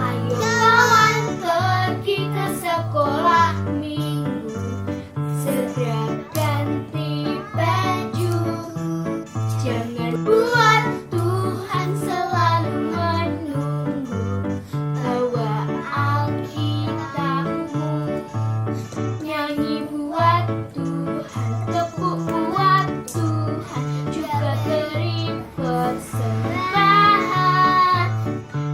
Ayo kawan pergi ke sekolah minggu, segera ganti baju. Jangan buat Tuhan selalu menunggu. Bawa Alkitabmu, nyanyi buat Tuhan, tepuk buat Tuhan, juga beri persembahan.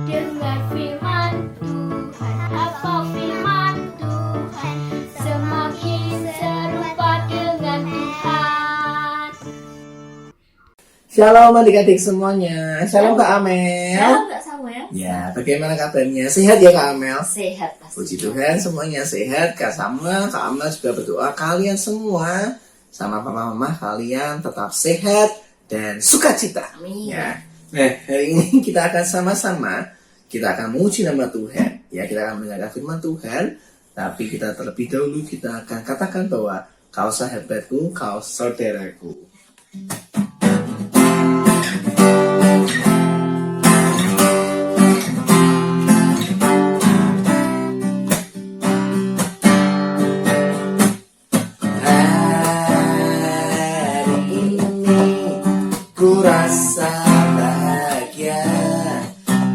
Dengar firman Tuhan, apa firman Tuhan, semakin serupa dengan Tuhan. Shalom adik-adik semuanya. Shalom Kak Amel. Shalom Kak Samuel. Ya, bagaimana kabarnya? Sehat ya Kak Amel? Sehat pasti. Puji Tuhan semuanya sehat. Kak Samuel, Kak Amel juga berdoa kalian semua sama papa mama kalian tetap sehat dan sukacita. Amin. Ya. Nah, hari ini kita akan sama-sama memuji nama Tuhan. Ya, kita akan mendengarkan firman Tuhan. Tapi kita terlebih dahulu kita akan katakan bahwa kau sahabatku, kau saudaraku. Ku rasa bahagia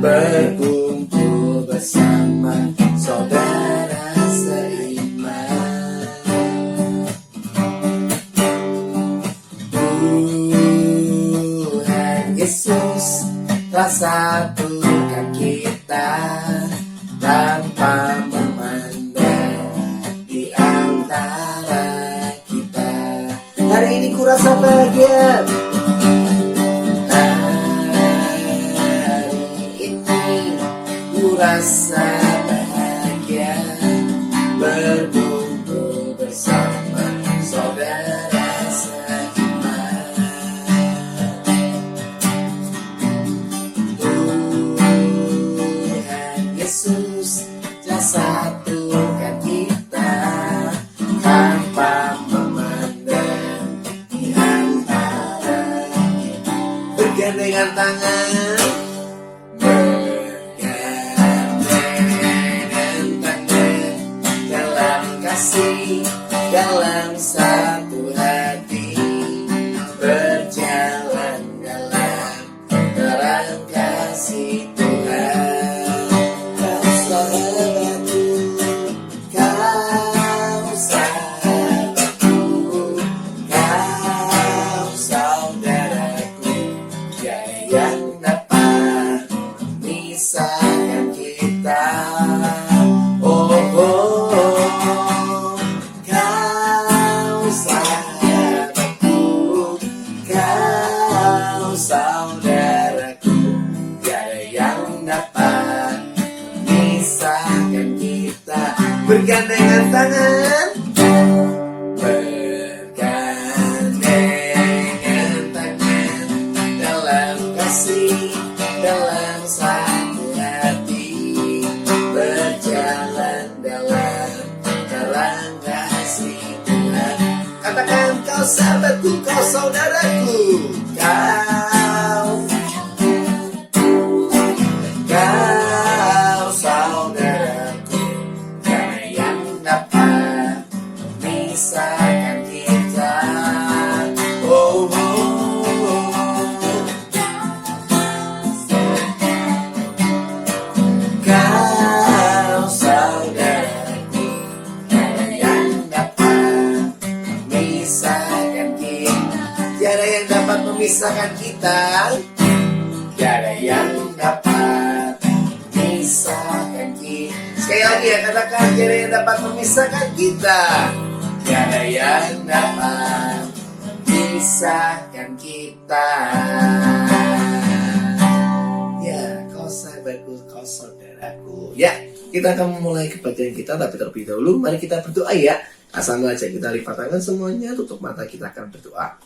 berkumpul bersama saudara seiman. Tuhan Yesus telah satukan kita tanpa memandang di antara kita. Hari ini ku rasa bahagia. Rasa bahagia berkumpul bersama saudara seiman. Tuhan Yesus telah satukan kita tanpa memandang di antara kita. Bergandengan tangan, dalam satu hati, berjalan dalam terang kasih Tuhan. Kau sahabatku, kau sahabatku, kau saudaraku, tiada yang dapat memisahkan kita. Oh, oh, oh. Saudaraku, tiada yang dapat memisahkan kita. Bergandengan tangan, bergandengan tangan dalam kasih, dalam satu hati, berjalan dalam terang kasih Tuhan. Katakan kau sahabatku, kau saudaraku, kau saudaraku, tiada yang dapat memisahkan kita. Oh, oh, oh. Kau saudaraku, tiada yang dapat memisahkan kita. Tiada yang dapat memisahkan kita. Tiada yang dapat memisahkan kita. Sekali lagi ya, katakan tiada yang dapat memisahkan kita. Tiada yang dapat memisahkan kita. Ya, kau sahabatku, kau saudaraku. Ya, kita akan memulai kebaktian kita, tapi terlebih dahulu mari kita berdoa ya. Asal aja kita lipat tangan semuanya, tutup mata, kita akan berdoa.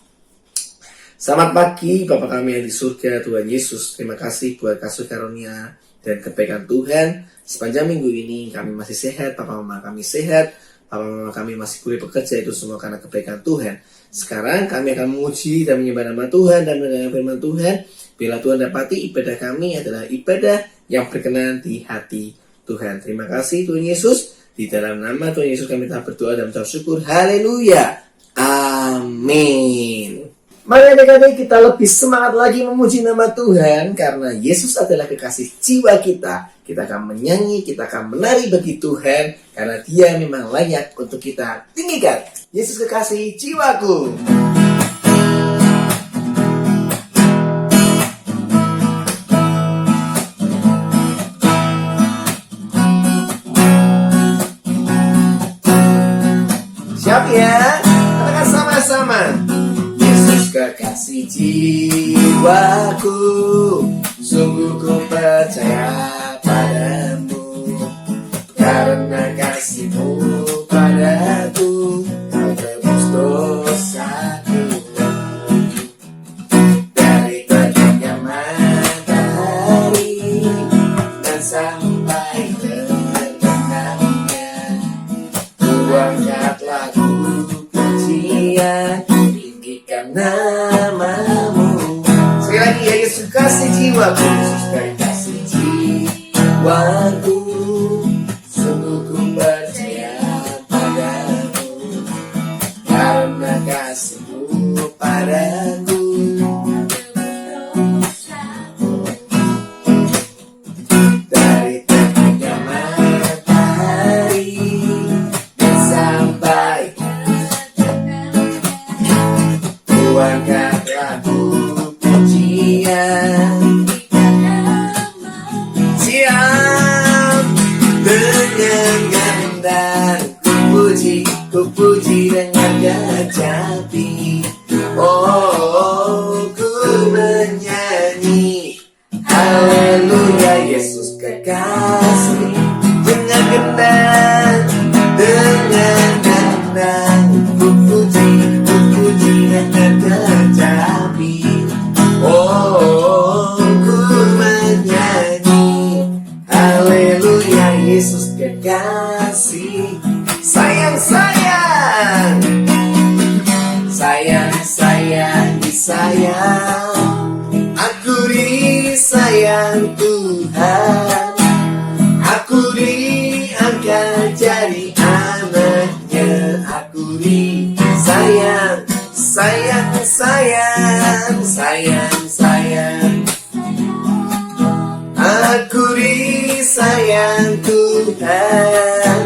Selamat pagi Bapa kami yang di surga, Tuhan Yesus. Terima kasih buat kasih karunia dan kebaikan Tuhan. Sepanjang minggu ini kami masih sehat, Papa Mama kami sehat, Papa Mama kami masih boleh bekerja, itu semua karena kebaikan Tuhan. Sekarang kami akan memuji dan menyembah nama Tuhan dan mendengar firman Tuhan. Bila Tuhan dapati ibadah kami adalah ibadah yang berkenan di hati Tuhan. Terima kasih Tuhan Yesus. Di dalam nama Tuhan Yesus kami telah berdoa dan mengucap syukur. Haleluya. Amin. Mari adik-adik kita lebih semangat lagi memuji nama Tuhan. Karena Yesus adalah kekasih jiwa kita. Kita akan menyanyi, kita akan menari bagi Tuhan. Karena Dia memang layak untuk kita tinggikan. Yesus kekasih jiwaku. Siap ya? Katakan sama-sama. Yesus kekasih jiwaku, sungguh ku percaya padamu. Karena kasih-Mu padaku, Kau tebus dosaku. Dari terbitnya matahari dan sampai terbenamnya, angkat lagu pujian, tinggikan nama-Mu. Sekali lagi ya, Yesus kasih jiwaku, Yesus kasih jiwaku, sungguh ku percaya padamu. Karena kasih-Mu padaku, dari terbitnya matahari sampai angkat lagu pujian. Siap dengan gendang ku puji dengan kecapi. Oh, ku menyanyi haleluya. Yesus kekasih dengan gendang, dengan gendang ku puji dengan kecapi. Oh, ku menyanyi haleluya. Yesus kekasih, sayang, sayang, sayang, sayang, disayang. Aku disayang Tuhan, aku diangkat jadi anaknya. Aku disayang, sayang, sayang, sayang, sayang. Aku disayang Tuhan,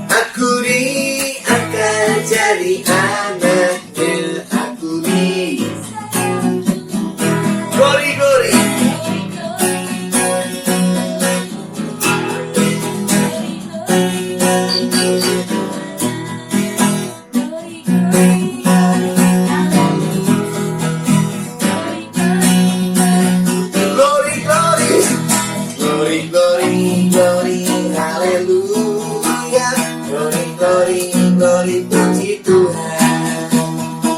aku diangkat jadi anaknya. Aku glory, glory. Glory, puji Tuhan.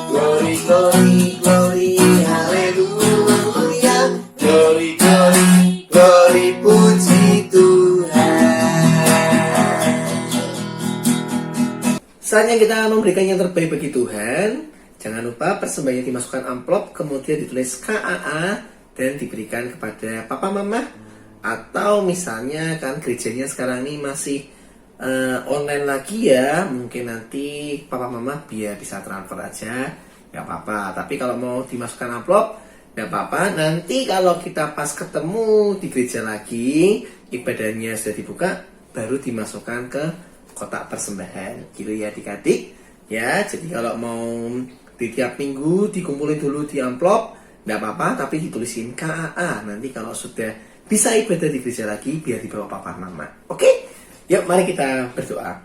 Glory, glory, glory, haleluya. Glory, glory, glory, puji Tuhan. Saatnya kita memberikan yang terbaik bagi Tuhan. Jangan lupa persembahannya dimasukkan amplop, kemudian ditulis KAA dan diberikan kepada Papa Mama. Atau misalnya kan gerejanya sekarang ini masih online lagi ya, mungkin nanti Papa Mama biar bisa transfer aja, nggak apa-apa. Tapi kalau mau dimasukkan amplop, nggak apa-apa. Nanti kalau kita pas ketemu di gereja lagi, ibadahnya sudah dibuka, baru dimasukkan ke kotak persembahan, gitu ya adik-adik. Ya, jadi kalau mau di tiap minggu dikumpulin dulu di amplop, nggak apa-apa, tapi ditulisin KAA. Nanti kalau sudah bisa ibadah di gereja lagi, biar dibawa Papa Mama. Oke? Yuk, mari kita berdoa.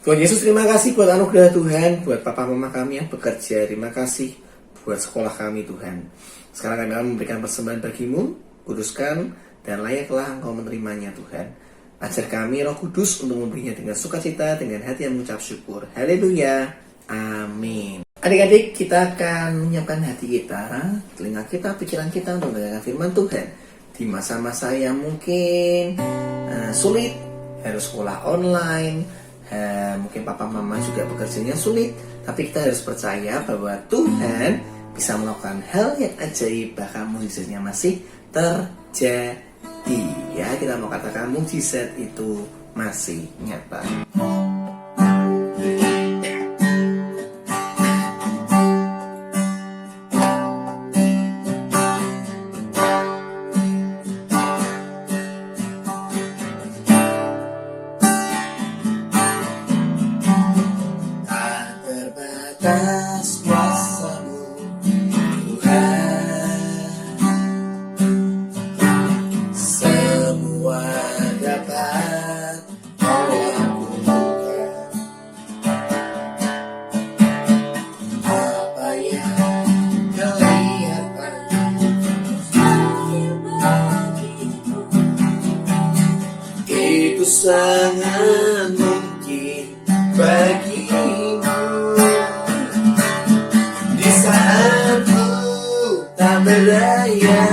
Tuhan Yesus, terima kasih buat anugerah Tuhan, buat Papa Mama kami yang bekerja. Terima kasih buat sekolah kami Tuhan. Sekarang kami akan memberikan persembahan bagimu, kuduskan, dan layaklah Engkau menerimanya Tuhan. Ajar kami Roh Kudus untuk memberinya dengan sukacita, dengan hati yang mengucap syukur. Haleluya. Amin. Adik-adik, kita akan menyiapkan hati kita, telinga kita, pikiran kita untuk mendengarkan firman Tuhan. Di masa-masa yang mungkin sulit, harus sekolah online, mungkin papa mama juga pekerjaannya sulit, tapi kita harus percaya bahwa Tuhan bisa melakukan hal yang ajaib, bahkan mukjizatnya masih terjadi. Ya, kita mau katakan mukjizat itu masih nyata. Terbatas kuasa-Mu, Tuhan, semua dapat Kau lakukan. Apa yang kelihatan itu sangat mungkin bagimu. Di saat ku tak berdaya,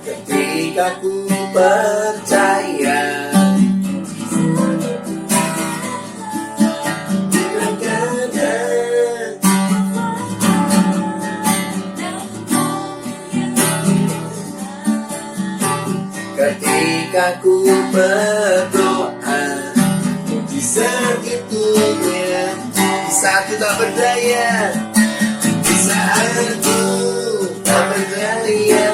ketika ku percaya, kadang-kadang ketika ku berdoa, mukjizat itu ya, di saat ku tak berdaya, di saat ku tak berdaya,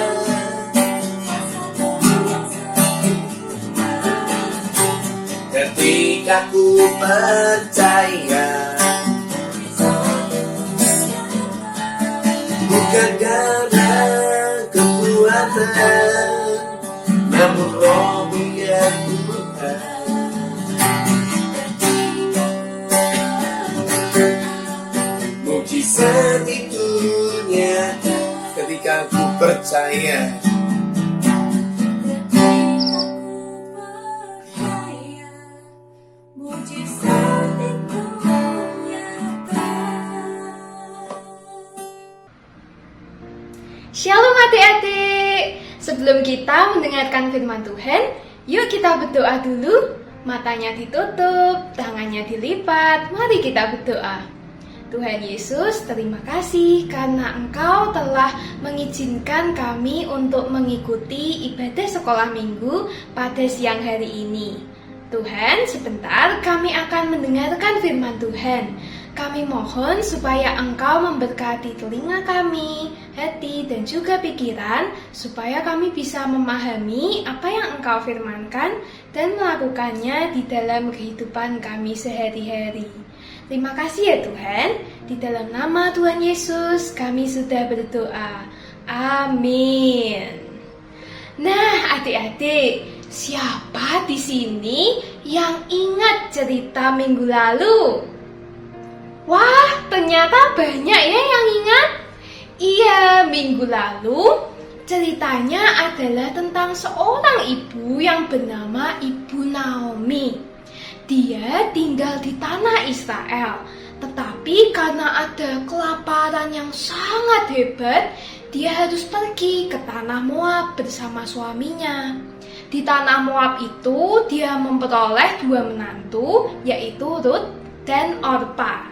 ketika ku percaya, bukan karena kekuatan, namun Roh-Mu yang Tuhan. Mukjizat itu nyata ketika ku percaya. Shalom adik-adik. Sebelum kita mendengarkan firman Tuhan, yuk kita berdoa dulu. Matanya ditutup, tangannya dilipat. Mari kita berdoa. Tuhan Yesus, terima kasih karena Engkau telah mengizinkan kami untuk mengikuti ibadah sekolah minggu pada siang hari ini. Tuhan, sebentar kami akan mendengarkan firman Tuhan. Kami mohon supaya Engkau memberkati telinga kami, hati, dan juga pikiran, supaya kami bisa memahami apa yang Engkau firmankan dan melakukannya di dalam kehidupan kami sehari-hari. Terima kasih ya Tuhan, di dalam nama Tuhan Yesus kami sudah berdoa. Amin. Nah, adik-adik, siapa di sini yang ingat cerita minggu lalu? Wah, ternyata banyak ya yang ingat. Iya, minggu lalu ceritanya adalah tentang seorang ibu yang bernama Ibu Naomi. Dia tinggal di tanah Israel, tetapi karena ada kelaparan yang sangat hebat, dia harus pergi ke tanah Moab bersama suaminya. Di tanah Moab itu dia memperoleh 2 menantu, yaitu Ruth dan Orpa.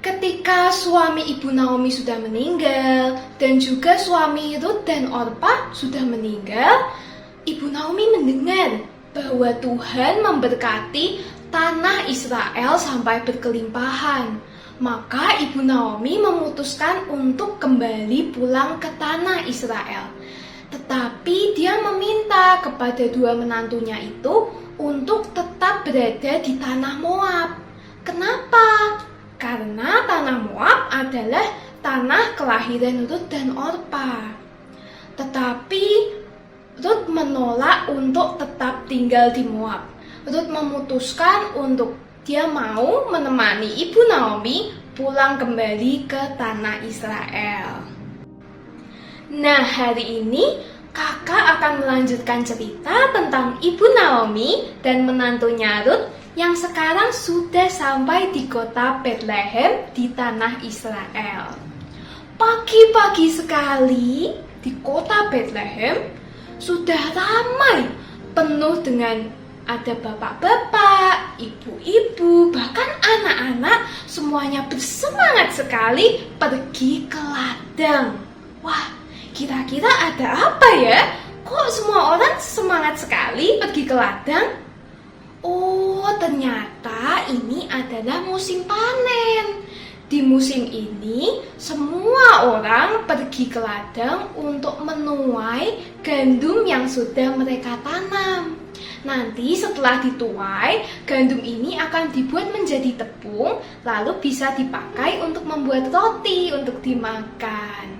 Ketika suami Ibu Naomi sudah meninggal dan juga suami Ruth dan Orpa sudah meninggal, Ibu Naomi mendengar bahwa Tuhan memberkati tanah Israel sampai berkelimpahan. Maka Ibu Naomi memutuskan untuk kembali pulang ke tanah Israel. Tetapi dia meminta kepada 2 menantunya itu untuk tetap berada di tanah Moab. Kenapa? Karena tanah Moab adalah tanah kelahiran Ruth dan Orpa. Tetapi Ruth menolak untuk tetap tinggal di Moab. Ruth memutuskan untuk dia mau menemani Ibu Naomi pulang kembali ke tanah Israel. Nah, hari ini kakak akan melanjutkan cerita tentang Ibu Naomi dan menantunya Ruth yang sekarang sudah sampai di kota Bethlehem di tanah Israel. Pagi-pagi sekali di kota Bethlehem sudah ramai, penuh dengan ada bapak-bapak, ibu-ibu, bahkan anak-anak, semuanya bersemangat sekali pergi ke ladang. Wah, kira-kira ada apa ya? Kok semua orang semangat sekali pergi ke ladang? Oh, ternyata ini adalah musim panen. Di musim ini, semua orang pergi ke ladang untuk menuai gandum yang sudah mereka tanam. Nanti setelah dituai, gandum ini akan dibuat menjadi tepung, lalu bisa dipakai untuk membuat roti untuk dimakan.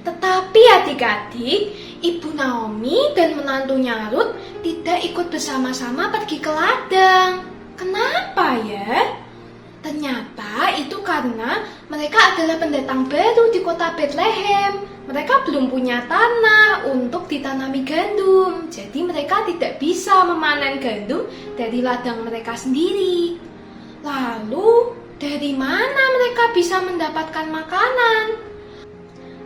Tetapi adik-adik, Ibu Naomi dan menantunya Ruth tidak ikut bersama-sama pergi ke ladang. Kenapa ya? Ternyata itu karena mereka adalah pendatang baru di kota Bethlehem. Mereka belum punya tanah untuk ditanami gandum. Jadi mereka tidak bisa memanen gandum dari ladang mereka sendiri. Lalu, dari mana mereka bisa mendapatkan makanan?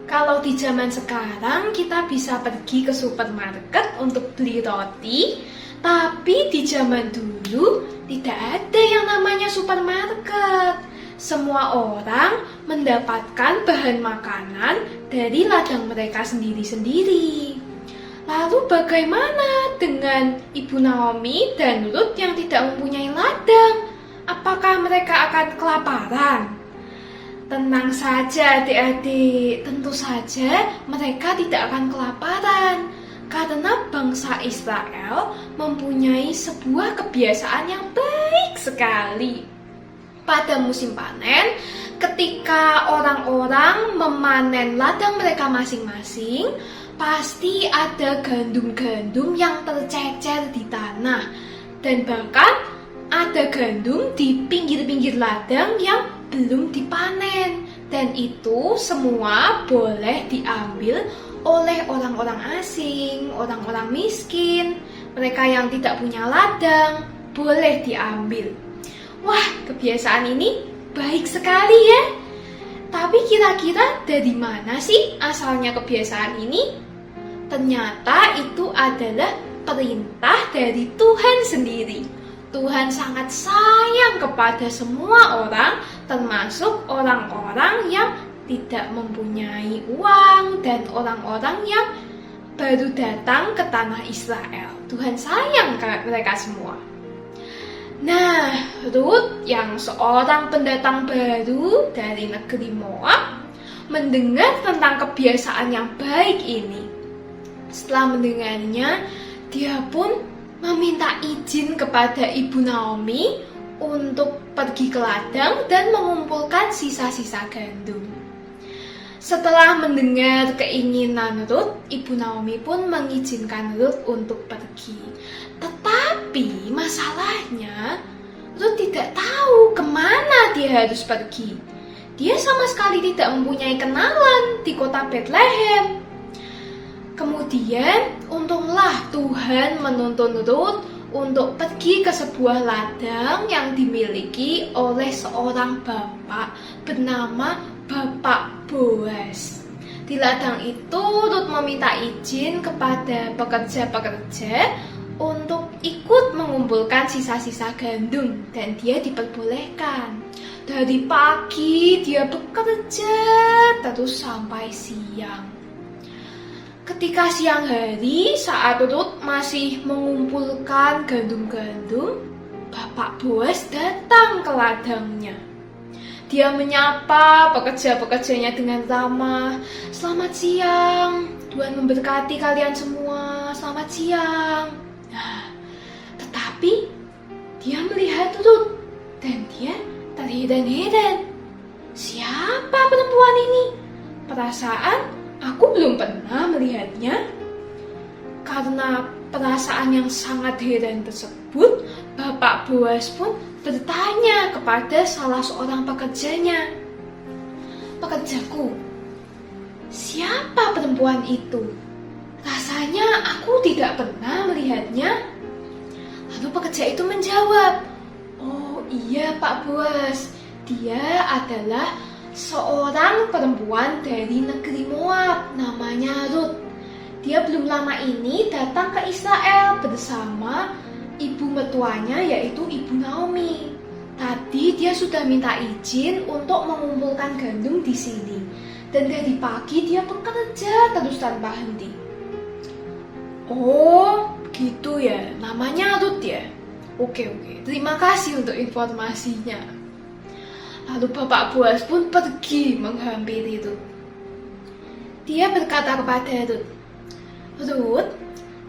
Kalau di zaman sekarang kita bisa pergi ke supermarket untuk beli roti, tapi di zaman dulu tidak ada yang namanya supermarket. Semua orang mendapatkan bahan makanan dari ladang mereka sendiri-sendiri. Lalu bagaimana dengan Ibu Naomi dan Ruth yang tidak mempunyai ladang? Apakah mereka akan kelaparan? Tenang saja adik-adik, tentu saja mereka tidak akan kelaparan karena bangsa Israel mempunyai sebuah kebiasaan yang baik sekali. Pada musim panen, ketika orang-orang memanen ladang mereka masing-masing, pasti ada gandum-gandum yang tercecer di tanah dan bahkan ada gandum di pinggir-pinggir ladang yang belum dipanen, dan itu semua boleh diambil oleh orang-orang asing, orang-orang miskin, mereka yang tidak punya ladang, boleh diambil. Wah, kebiasaan ini baik sekali ya. Tapi kira-kira dari mana sih asalnya kebiasaan ini? Ternyata itu adalah perintah dari Tuhan sendiri. Tuhan sangat sayang kepada semua orang, termasuk orang-orang yang tidak mempunyai uang dan orang-orang yang baru datang ke tanah Israel. Tuhan sayang ke mereka semua. Nah, Ruth yang seorang pendatang baru dari negeri Moab mendengar tentang kebiasaan yang baik ini. Setelah mendengarnya, dia pun meminta izin kepada Ibu Naomi untuk pergi ke ladang dan mengumpulkan sisa-sisa gandum. Setelah mendengar keinginan Ruth, Ibu Naomi pun mengizinkan Ruth untuk pergi. Tetapi masalahnya, Ruth tidak tahu kemana dia harus pergi. Dia sama sekali tidak mempunyai kenalan di kota Bethlehem. Kemudian, untunglah Tuhan menuntun Ruth untuk pergi ke sebuah ladang yang dimiliki oleh seorang bapak bernama Bapak Boas. Di ladang itu, Ruth meminta izin kepada pekerja-pekerja untuk ikut mengumpulkan sisa-sisa gandum dan dia diperbolehkan. Dari pagi dia bekerja terus sampai siang. Ketika siang hari, saat Ruth masih mengumpulkan gandum-gandum, Bapak Boas datang ke ladangnya. Dia menyapa pekerja-pekerjanya dengan ramah. "Selamat siang, Tuhan memberkati kalian semua, selamat siang." Nah, tetapi dia melihat Ruth dan dia terheran-heran. Siapa perempuan ini? Perasaan aku belum pernah melihatnya. Karena perasaan yang sangat heran tersebut, Bapak Boas pun bertanya kepada salah seorang pekerjanya. "Pekerjaku, siapa perempuan itu? Rasanya aku tidak pernah melihatnya." Lalu pekerja itu menjawab, "Oh iya Pak Boas, dia adalah seorang perempuan dari negeri Moab namanya Ruth. Dia belum lama ini datang ke Israel bersama ibu mertuanya yaitu Ibu Naomi. Tadi dia sudah minta izin untuk mengumpulkan gandum di sini. Dan dari pagi dia bekerja terus tanpa henti. Oh, gitu ya. Namanya Ruth ya? Oke. Terima kasih untuk informasinya. Lalu Bapak Boas pun pergi menghampiri Ruth. Dia berkata kepada Ruth, Ruth,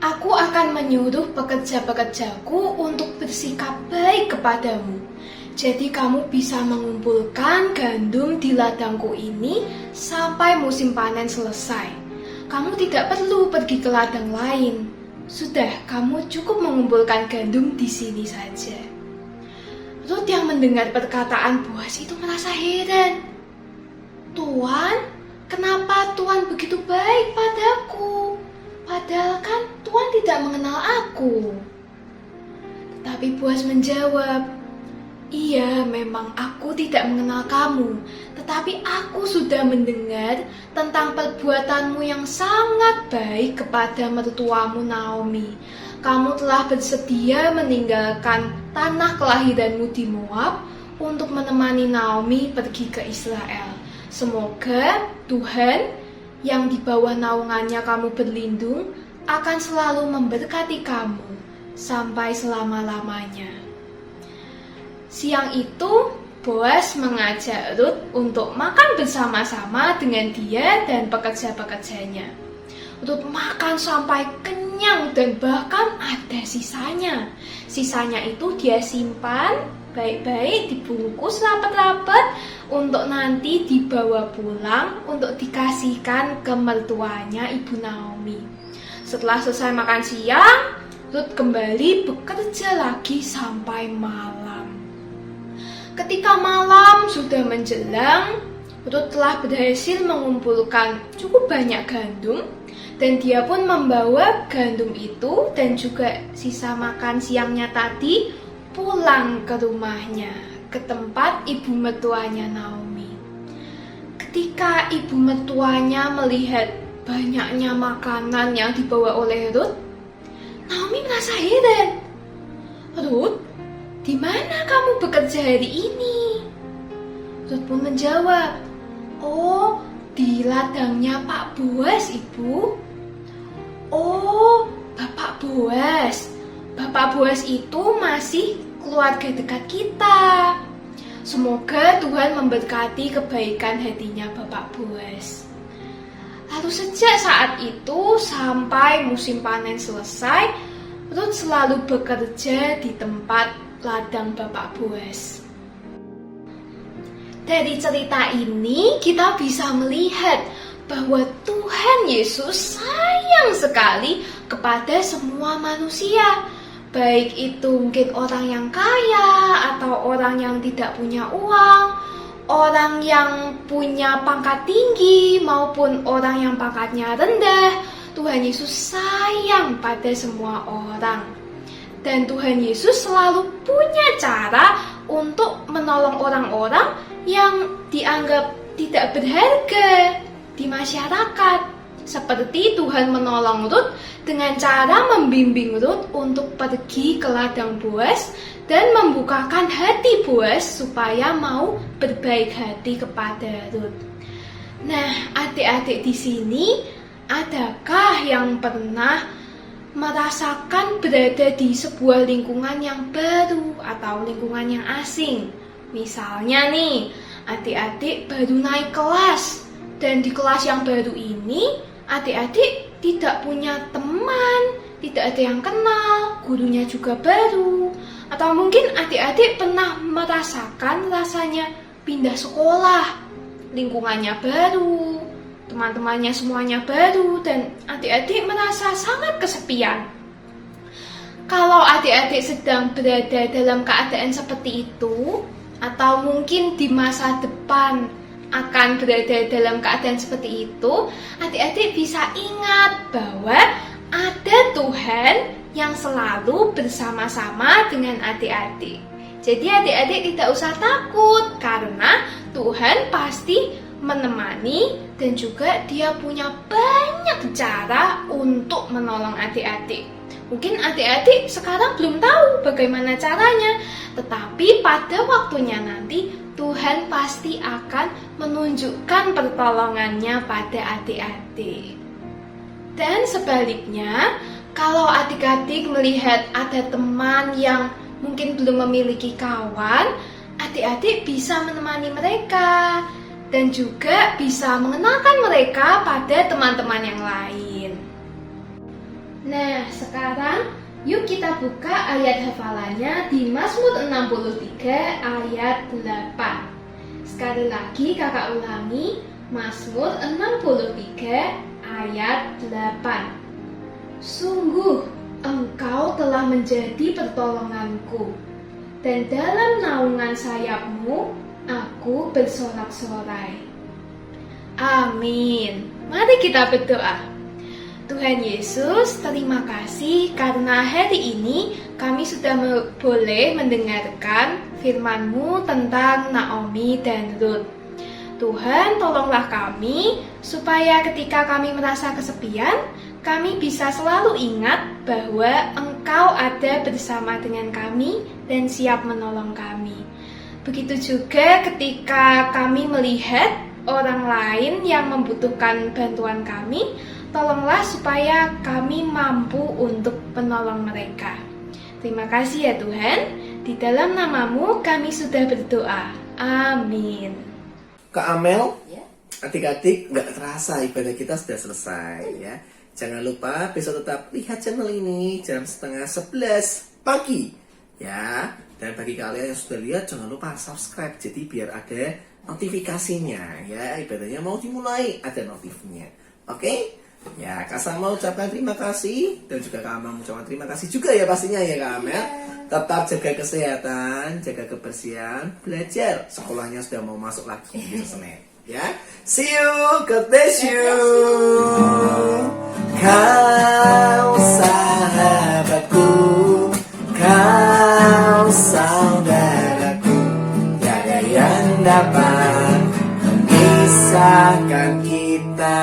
aku akan menyuruh pekerja-pekerjaku untuk bersikap baik kepadamu. Jadi kamu bisa mengumpulkan gandum di ladangku ini sampai musim panen selesai. Kamu tidak perlu pergi ke ladang lain. Sudah, kamu cukup mengumpulkan gandum di sini saja. Ruth yang mendengar perkataan Boas itu merasa heran. Tuan, kenapa Tuan begitu baik padaku? Padahal kan Tuan tidak mengenal aku. Tetapi Boas menjawab, iya, memang aku tidak mengenal kamu, tetapi aku sudah mendengar tentang perbuatanmu yang sangat baik kepada mertuamu Naomi. Kamu telah bersedia meninggalkan tanah kelahiranmu di Moab untuk menemani Naomi pergi ke Israel. Semoga Tuhan yang di bawah naungannya kamu berlindung akan selalu memberkati kamu sampai selama-lamanya. Siang itu, Boas mengajak Ruth untuk makan bersama-sama dengan dia dan pekerja-pekerjanya. Ruth makan sampai kenyang dan bahkan ada sisanya. Sisanya itu dia simpan baik-baik, dibungkus rapat-rapat untuk nanti dibawa pulang untuk dikasihkan ke mertuanya Ibu Naomi. Setelah selesai makan siang, Ruth kembali bekerja lagi sampai malam. Ketika malam sudah menjelang, Ruth telah berhasil mengumpulkan cukup banyak gandum dan dia pun membawa gandum itu dan juga sisa makan siangnya tadi pulang ke rumahnya, ke tempat ibu mertuanya Naomi. Ketika ibu mertuanya melihat banyaknya makanan yang dibawa oleh Ruth, Naomi merasa heran. Ruth, di mana kamu bekerja hari ini? Ruth pun menjawab, oh, di ladangnya Pak Boas, Ibu. Oh, Bapak Boas. Bapak Boas itu masih keluarga dekat kita. Semoga Tuhan memberkati kebaikan hatinya Bapak Boas. Lalu sejak saat itu sampai musim panen selesai, Ruth selalu bekerja di tempat ladang Bapak Boas. Dari cerita ini kita bisa melihat bahwa Tuhan Yesus sayang sekali kepada semua manusia. Baik itu mungkin orang yang kaya atau orang yang tidak punya uang, orang yang punya pangkat tinggi maupun orang yang pangkatnya rendah. Tuhan Yesus sayang pada semua orang. Dan Tuhan Yesus selalu punya cara untuk menolong orang-orang yang dianggap tidak berharga di masyarakat. Seperti Tuhan menolong Ruth dengan cara membimbing Ruth untuk pergi ke ladang Boas dan membukakan hati Boas supaya mau berbaik hati kepada Ruth. Nah, adik-adik di sini, adakah yang pernah merasakan berada di sebuah lingkungan yang baru atau lingkungan yang asing? Misalnya nih, adik-adik baru naik kelas dan di kelas yang baru ini adik-adik tidak punya teman, tidak ada yang kenal, gurunya juga baru. Atau mungkin adik-adik pernah merasakan rasanya pindah sekolah, lingkungannya baru, teman-temannya semuanya baru, dan adik-adik merasa sangat kesepian. Kalau adik-adik sedang berada dalam keadaan seperti itu, atau mungkin di masa depan akan berada dalam keadaan seperti itu, adik-adik bisa ingat bahwa ada Tuhan yang selalu bersama-sama dengan adik-adik, Jadi adik-adik tidak usah takut karena Tuhan pasti menemani dan juga Dia punya banyak cara untuk menolong adik-adik. Mungkin adik-adik sekarang belum tahu bagaimana caranya, tetapi pada waktunya nanti Tuhan pasti akan menunjukkan pertolongannya pada adik-adik. Dan sebaliknya, kalau adik-adik melihat ada teman yang mungkin belum memiliki kawan, adik-adik bisa menemani mereka dan juga bisa mengenalkan mereka pada teman-teman yang lain. Nah, sekarang yuk kita buka ayat hafalannya di Mazmur 63 ayat 8. Sekali lagi kakak ulangi, Mazmur 63 ayat 8. Sungguh Engkau telah menjadi pertolonganku, dan dalam naungan sayapmu aku bersorak-sorai. Amin. Mari kita berdoa. Tuhan Yesus, terima kasih karena hari ini kami sudah boleh mendengarkan firman-Mu tentang Naomi dan Ruth. Tuhan, tolonglah kami supaya ketika kami merasa kesepian, kami bisa selalu ingat bahwa Engkau ada bersama dengan kami dan siap menolong kami. Begitu juga ketika kami melihat orang lain yang membutuhkan bantuan kami, tolonglah supaya kami mampu untuk menolong mereka. Terima kasih ya Tuhan. Di dalam nama-Mu kami sudah berdoa. Amin. Kak Amel, adik-adik nggak terasa ibadah kita sudah selesai ya. Jangan lupa besok tetap lihat channel ini jam 10:30 pagi ya. Dan bagi kalian yang sudah lihat jangan lupa subscribe jadi biar ada notifikasinya ya. Ibadahnya mau dimulai ada notifnya. Oke? Ya, Kak Sama ucapkan terima kasih dan juga Kak Amel mengucapkan terima kasih juga ya pastinya ya Kak Amel. Tetap jaga kesehatan, jaga kebersihan, belajar. Sekolahnya sudah mau masuk lagi di Senin. Ya, see you, God bless you. Kau sahabatku, kau saudaraku, tiada yang dapat memisahkan kita.